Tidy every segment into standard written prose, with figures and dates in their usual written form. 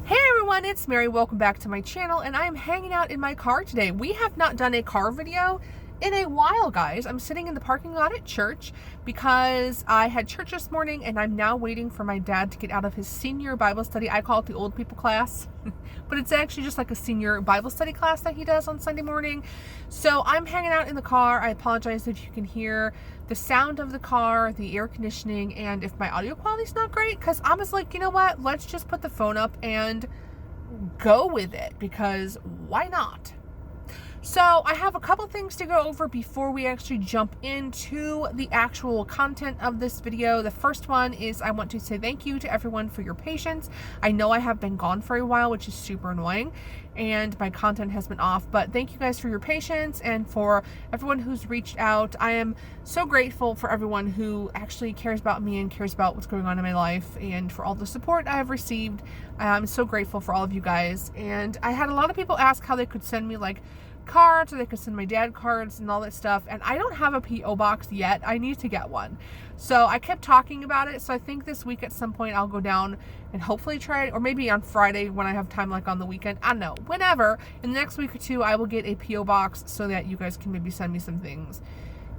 Hey everyone, it's Mary. Welcome back to my channel, and I am hanging out in my car today. We have not done a car video in a while, guys. I'm sitting in the parking lot at church because I had church this morning, and I'm now waiting for my dad to get out of his senior Bible study. I call it the old people class, but it's actually just like a senior Bible study class that he does on Sunday morning. So I'm hanging out in the car. I apologize if you can hear the sound of the car, the air conditioning, and if my audio quality is not great, because I was like, you know what, let's just put the phone up and go with it, because why not? So I have a couple things to go over before we actually jump into the actual content of this video. The first one is I want to say thank you to everyone for your patience. I know I have been gone for a while, which is super annoying, and my content has been off, but thank you guys for your patience and for everyone who's reached out. I am so grateful for everyone who actually cares about me and cares about what's going on in my life, and for all the support I have received. I'm so grateful for all of you guys. And I had a lot of people ask how they could send me like cards, or they could send my dad cards and all that stuff, and I don't have a P.O. box yet. I need to get one. So I kept talking about it, so I think this week at some point I'll go down and hopefully try it, or maybe on Friday when I have time, like on the weekend. I don't know, whenever in the next week or two I will get a P.O. box so that you guys can maybe send me some things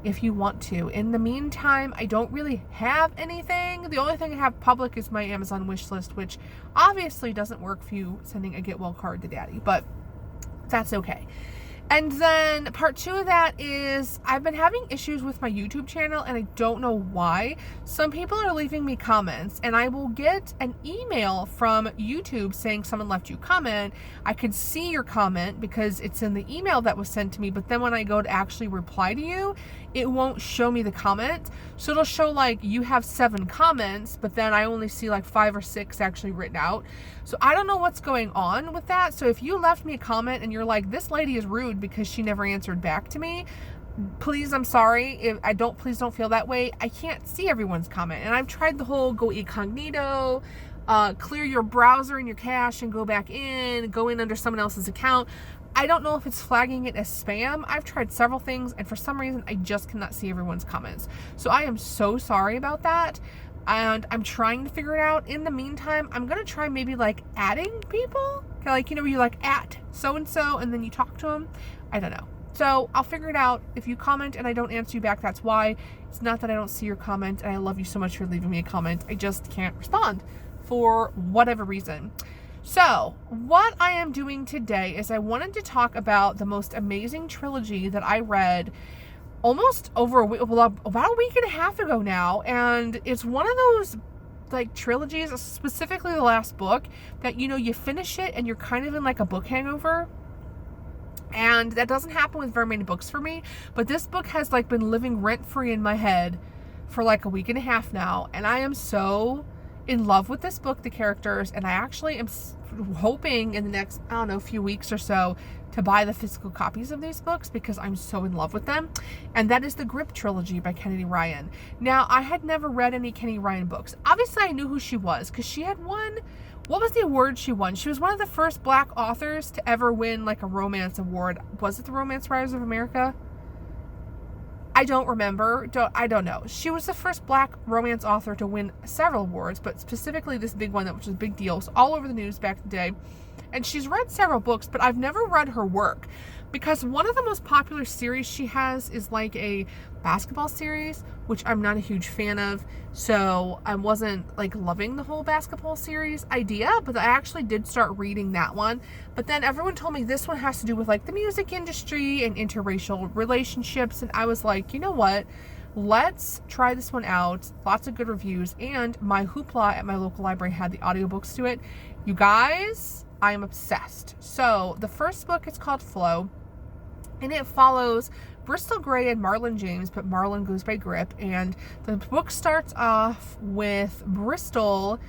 if you want to. In the meantime, I don't really have anything. The only thing I have public is my Amazon wish list, which obviously doesn't work for you sending a get well card to daddy, but that's okay. And then part two of that is I've been having issues with my YouTube channel, and I don't know why. Some people are leaving me comments, and I will get an email from YouTube saying someone left you a comment. I can see your comment because it's in the email that was sent to me, but then when I go to actually reply to you, it won't show me the comment. So it'll show like you have 7 comments, but then I only see like 5 or 6 actually written out. So I don't know what's going on with that. So if you left me a comment and you're like, this lady is rude because she never answered back to me, please, I'm sorry. Please don't feel that way. I can't see everyone's comment. And I've tried the whole go incognito, clear your browser and your cache and go back in, go in under someone else's account. I don't know if it's flagging it as spam. I've tried several things, and for some reason I just cannot see everyone's comments. So I am so sorry about that, and I'm trying to figure it out. In the meantime, I'm gonna try maybe like adding people, like, you know, you like at so-and-so and then you talk to them. I don't know. So I'll figure it out. If you comment and I don't answer you back, that's why. It's not that I don't see your comment, and I love you so much for leaving me a comment. I just can't respond for whatever reason. So what I am doing today is I wanted to talk about the most amazing trilogy that I read almost over about a week and a half ago now. And it's one of those like trilogies, specifically the last book, that, you know, you finish it and you're kind of in like a book hangover. And that doesn't happen with very many books for me, but this book has like been living rent-free in my head for like a week and a half now, and I am so in love with this book, the characters, and I actually am hoping in the next, I don't know, few weeks or so to buy the physical copies of these books because I'm so in love with them. And that is the Grip Trilogy by Kennedy Ryan. Now, I had never read any Kennedy Ryan books. Obviously, I knew who she was because she had won, what was the award she won? She was one of the first Black authors to ever win like a romance award. Was it the Romance Writers of America? I don't remember. I don't know. She was the first Black romance author to win several awards, but specifically this big one, which was a big deal. It was all over the news back in the day. And she's read several books, but I've never read her work because one of the most popular series she has is like a basketball series, which I'm not a huge fan of. So I wasn't like loving the whole basketball series idea, but I actually did start reading that one. But then everyone told me this one has to do with like the music industry and interracial relationships. And I was like, you know what? Let's try this one out. Lots of good reviews. And my Hoopla at my local library had the audiobooks to it. You guys, I am obsessed. So the first book is called Flow, and it follows Bristol Gray and Marlon James, but Marlon goes by Grip. And the book starts off with Bristol.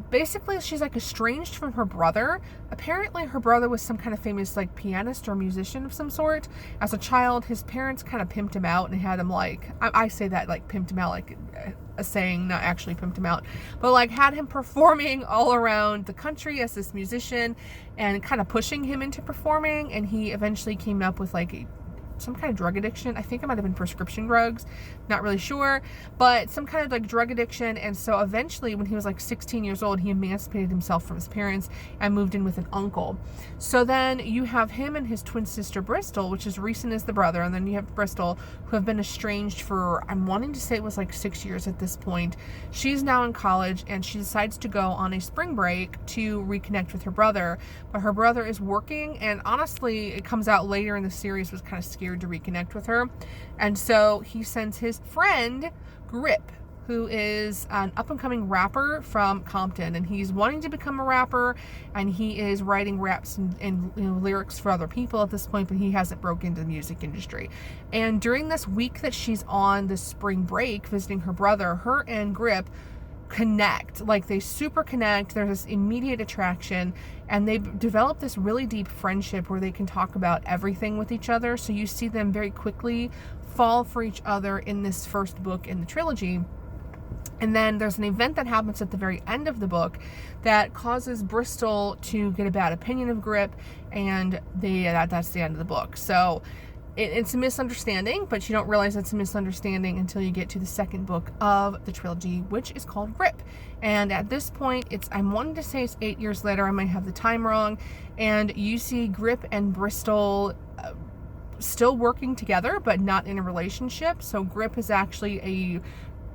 Basically, she's like estranged from her brother. Apparently, her brother was some kind of famous like pianist or musician of some sort. As a child, his parents kind of pimped him out and had him like, I say that like pimped him out like a saying, not actually pimped him out, but like had him performing all around the country as this musician and kind of pushing him into performing. And he eventually came up with like some kind of drug addiction. I think it might have been prescription drugs, not really sure, but some kind of like drug addiction. And so eventually when he was like 16 years old, he emancipated himself from his parents and moved in with an uncle. So then you have him and his twin sister Bristol, which is Reeson is the brother, and then you have Bristol, who have been estranged for, I'm wanting to say it was like 6 years at this point. She's now in college, and she decides to go on a spring break to reconnect with her brother, but her brother is working, and honestly, it comes out later in the series, was kind of scared to reconnect with her, and so he sends his friend Grip, who is an up-and-coming rapper from Compton, and he's wanting to become a rapper, and he is writing raps and lyrics for other people at this point, but he hasn't broken into the music industry. And during this week that she's on this spring break visiting her brother, her and Grip connect, like they super connect. There's this immediate attraction, and they've developed this really deep friendship where they can talk about everything with each other. So you see them very quickly fall for each other in this first book in the trilogy. And then there's an event that happens at the very end of the book that causes Bristol to get a bad opinion of Grip, and that's the end of the book. So it's a misunderstanding, but you don't realize it's a misunderstanding until you get to the second book of the trilogy, which is called Grip. And at this point, I'm wanting to say it's 8 years later. I might have the time wrong. And you see Grip and Bristol still working together, but not in a relationship. So Grip is actually a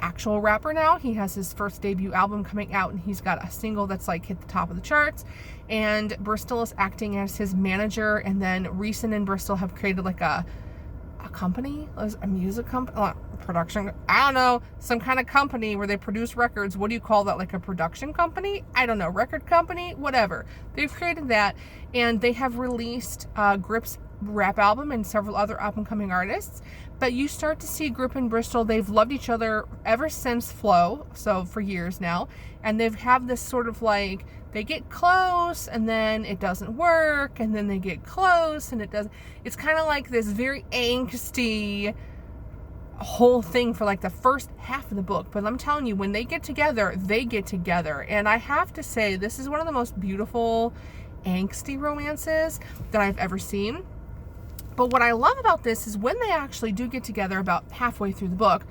actual rapper now. He has his first debut album coming out, and he's got a single that's like hit the top of the charts, and Bristol is acting as his manager. And then Reeson and Bristol have created like a company, a music company, production, I don't know, some kind of company where they produce records. What do you call that? Like a production company? I don't know, record company, whatever. They've created that, and they have released Grip's rap album and several other up-and-coming artists. But you start to see Grip and Bristol, they've loved each other ever since Flow, so for years now, and they've have this sort of like, they get close and then it doesn't work, and then they get close and it doesn't. It's kind of like this very angsty whole thing for like the first half of the book. But I'm telling you, when they get together, and I have to say, this is one of the most beautiful angsty romances that I've ever seen. But what I love about this is when they actually do get together about halfway through the book,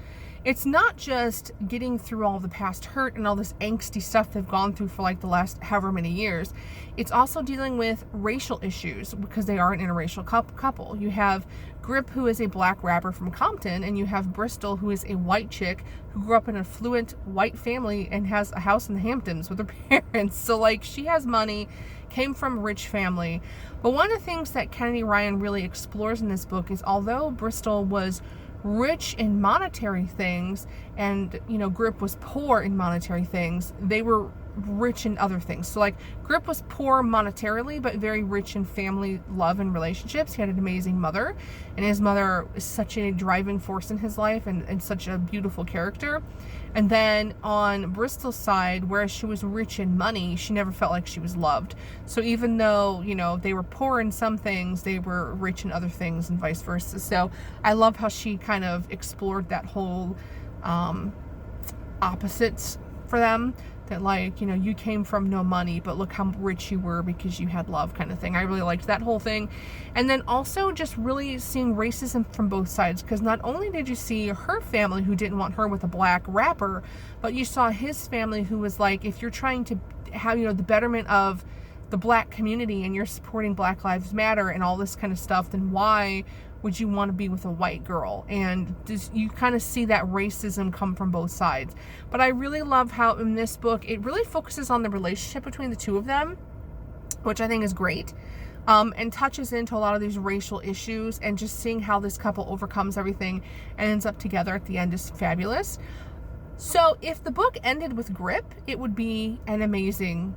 it's not just getting through all the past hurt and all this angsty stuff they've gone through for like the last however many years. It's also dealing with racial issues, because they are an interracial couple. You have Grip, who is a black rapper from Compton, and you have Bristol, who is a white chick who grew up in an affluent white family and has a house in the Hamptons with her parents. So like, she has money, came from a rich family. But one of the things that Kennedy Ryan really explores in this book is, although Bristol was rich in monetary things and, you know, Grip was poor in monetary things, they were rich in other things. So like, Grip was poor monetarily, but very rich in family love and relationships. He had an amazing mother, and his mother is such a driving force in his life, and such a beautiful character. And then on Bristol's side, whereas she was rich in money, she never felt like she was loved. So even though, you know, they were poor in some things, they were rich in other things, and vice versa. So I love how she kind of explored that whole opposites for them. That like, you know, you came from no money, but look how rich you were because you had love, kind of thing. I really liked that whole thing. And then also just really seeing racism from both sides, because not only did you see her family who didn't want her with a black rapper, but you saw his family who was like, if you're trying to have, you know, the betterment of the black community and you're supporting Black Lives Matter and all this kind of stuff, then why would you want to be with a white girl? And just, you kind of see that racism come from both sides. But I really love how in this book, it really focuses on the relationship between the two of them, which I think is great, and touches into a lot of these racial issues, and just seeing how this couple overcomes everything and ends up together at the end is fabulous. So if the book ended with Grip, it would be an amazing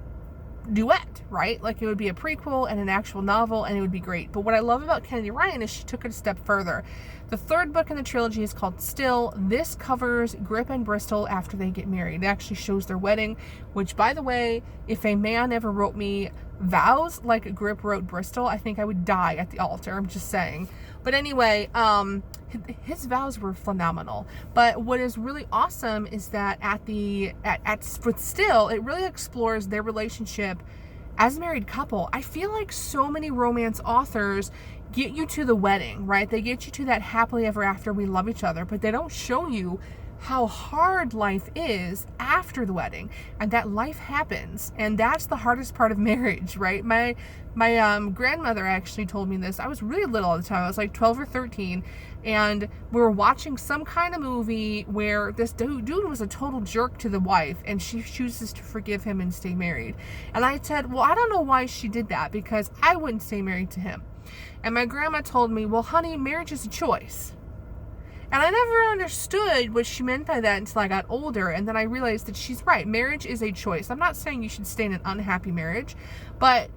duet, right? Like, it would be a prequel and an actual novel, and it would be great. But what I love about Kennedy Ryan is she took it a step further. The third book in the trilogy is called Still. This covers Grip and Bristol after they get married. It actually shows their wedding, which, by the way, if a man ever wrote me vows like Grip wrote Bristol, I think I would die at the altar. I'm just saying. But anyway, his vows were phenomenal. But what is really awesome is that with Still, it really explores their relationship as a married couple. I feel like so many romance authors get you to the wedding, right? They get you to that happily ever after, we love each other, but they don't show you how hard life is after the wedding, and that life happens, and that's the hardest part of marriage, right? My grandmother actually told me this. I was really little at the time. I was like 12 or 13, and we were watching some kind of movie where this dude was a total jerk to the wife, and she chooses to forgive him and stay married. And I said, well, I don't know why she did that, because I wouldn't stay married to him. And my grandma told me, well, honey, marriage is a choice. And I never understood what she meant by that until I got older, and then I realized that she's right. Marriage is a choice. I'm not saying you should stay in an unhappy marriage, but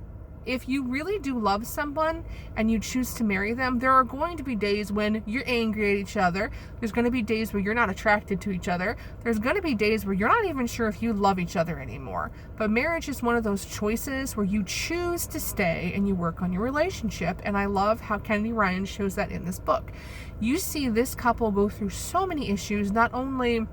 if you really do love someone and you choose to marry them, there are going to be days when you're angry at each other. There's going to be days where you're not attracted to each other. There's going to be days where you're not even sure if you love each other anymore. But marriage is one of those choices where you choose to stay and you work on your relationship. And I love how Kennedy Ryan shows that in this book. You see this couple go through so many issues, not only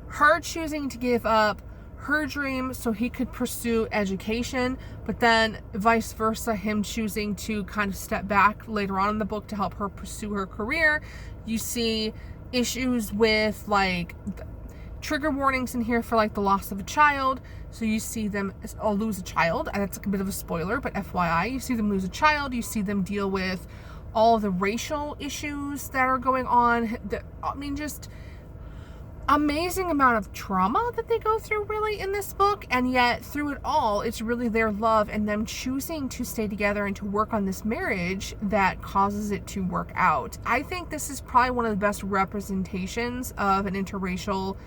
her choosing to give up her dream so he could pursue education, but then vice versa, him choosing to kind of step back later on in the book to help her pursue her career. You see issues with like trigger warnings in here for like the loss of a child. So you see them lose a child, and that's a bit of a spoiler, but FYI, you see them lose a child. You see them deal with all the racial issues that are going on. I mean, just amazing amount of trauma that they go through really in this book, and yet through it all it's really their love and them choosing to stay together and to work on this marriage that causes it to work out. I think this is probably one of the best representations of an interracial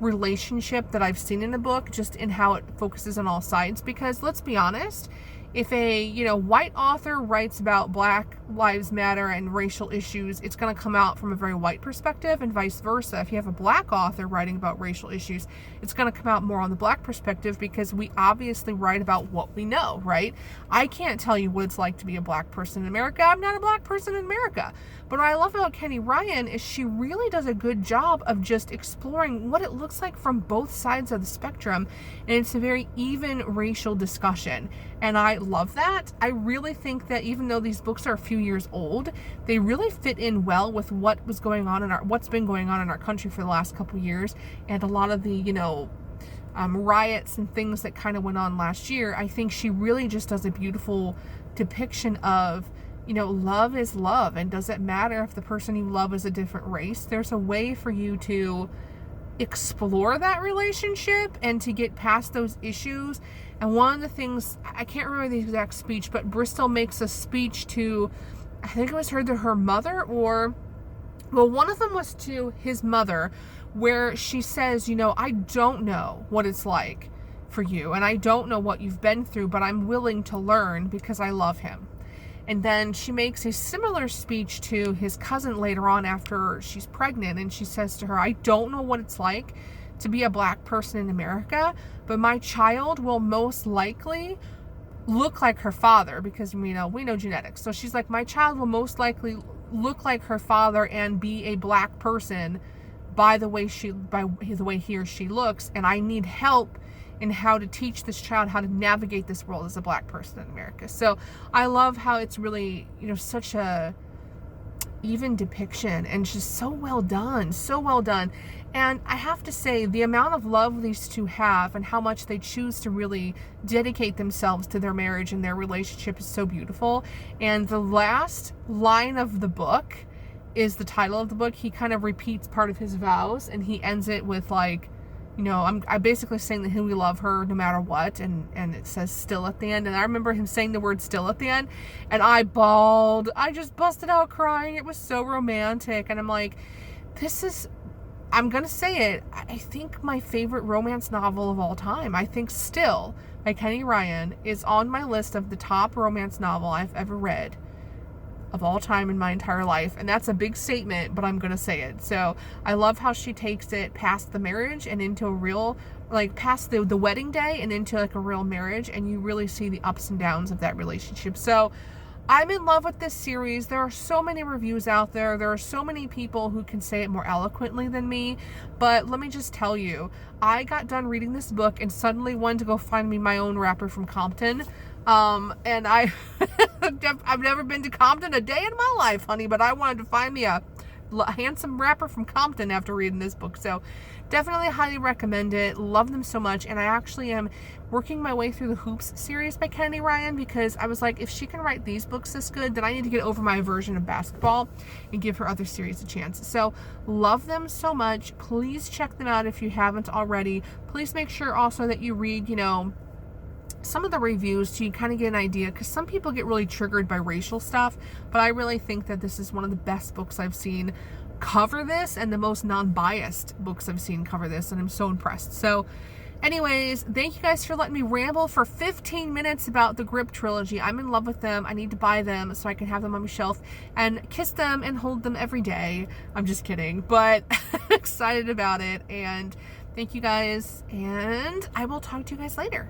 relationship that I've seen in a book, just in how it focuses on all sides, because let's be honest, if a white author writes about Black Lives Matter and racial issues, it's going to come out from a very white perspective, and vice versa. If you have a Black author writing about racial issues, it's going to come out more on the Black perspective, because we obviously write about what we know, right? I can't tell you what it's like to be a Black person in America. I'm not a Black person in America. But what I love about Kennedy Ryan is she really does a good job of just exploring what it looks like from both sides of the spectrum, and it's a very even racial discussion. And I love that. I really think that even though these books are a few years old, they really fit in well with what was going on in what's been going on in our country for the last couple years, and a lot of the riots and things that kind of went on last year. I think she really just does a beautiful depiction of love is love, and does it matter if the person you love is a different race? There's a way for you to explore that relationship and to get past those issues. And one of the things, I can't remember the exact speech, but Bristol makes a speech to, I think it was to her mother, or, well, one of them was to his mother, where she says, I don't know what it's like for you, and I don't know what you've been through, but I'm willing to learn because I love him. And then she makes a similar speech to his cousin later on after she's pregnant, and she says to her, I don't know what it's like to be a Black person in America, but my child will most likely look like her father, because we know genetics. So she's like, my child will most likely look like her father and be a Black person by the way he or she looks, and I need help in how to teach this child how to navigate this world as a Black person in America. So I love how it's really, such a even depiction, and just so well done. And I have to say, the amount of love these two have and how much they choose to really dedicate themselves to their marriage and their relationship is so beautiful. And the last line of the book is the title of the book. He kind of repeats part of his vows, and he ends it with like, I'm basically saying that we love her no matter what, and it says still at the end. And I remember him saying the word still at the end, and I bawled. I just busted out crying. It was so romantic, and I'm like, I'm gonna say it, I think my favorite romance novel of all time, I think Still by Kennedy Ryan, is on my list of the top romance novel I've ever read of all time in my entire life. And that's a big statement, but I'm gonna say it. So I love how she takes it past the marriage and into a real, like past the wedding day and into like a real marriage, and you really see the ups and downs of that relationship. So I'm in love with this series. There are so many reviews out there. There are so many people who can say it more eloquently than me. But let me just tell you, I got done reading this book and suddenly wanted to go find me my own wrapper from Compton. And I've never been to Compton a day in my life, honey, but I wanted to find me a handsome rapper from Compton after reading this book. So definitely highly recommend it. Love them so much. And I actually am working my way through the Hoops series by Kennedy Ryan, because I was like, if she can write these books this good, then I need to get over my aversion of basketball and give her other series a chance. So love them so much. Please check them out if you haven't already. Please make sure also that you read, some of the reviews so you kind of get an idea, because some people get really triggered by racial stuff, but I really think that this is one of the best books I've seen cover this, and the most non-biased books I've seen cover this, and I'm so impressed. So anyways, thank you guys for letting me ramble for 15 minutes about the Grip trilogy. I'm in love with them. I need to buy them so I can have them on my shelf and kiss them and hold them every day. I'm just kidding, but excited about it. And thank you guys, and I will talk to you guys later.